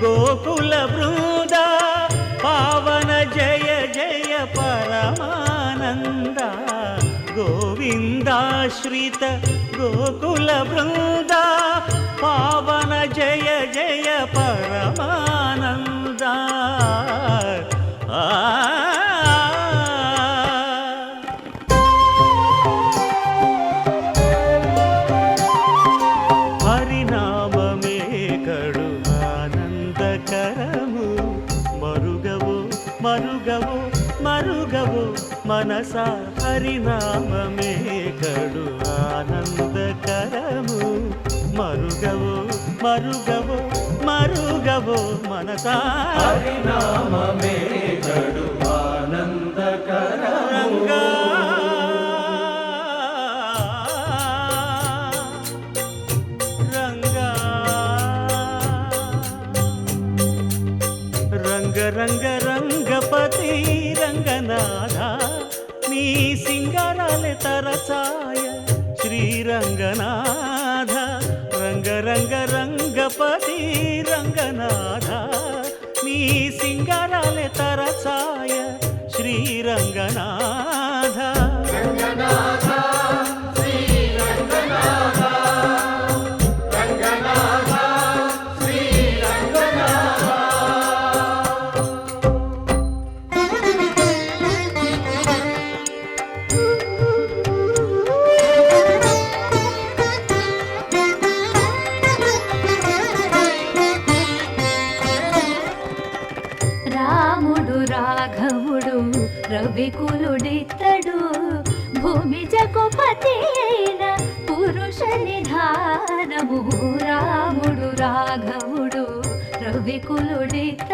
గోకుల బృంద పావన జయ జయ పరమానంద గోవిందాశ్రిత గోకుల బృంద పావన జయ జయ పరమానంద హరినామమే కడు ఆనందకరము మరుగవు మరుగవు మరుగవు మనసా హరినామమే కడు ఆనందకరము మరుగవు మరుగవు మరుగవు మనసా హరినామమే కడు ఆనందకరము రంగ రంగ రంగపతి రంగనాథ నీ సింగారాలే తరచాయ శ్రీరంగనాథ రంగ రంగ రంగపతి రంగనాథ నీ సింగారాలే తరచాయ శ్రీరంగనాథ రాముడు రాఘవుడు రవికులుడితడు భూమి జగపతి అయిన పురుష నిధానము రాముడు రాఘవుడు రవికులుడితడు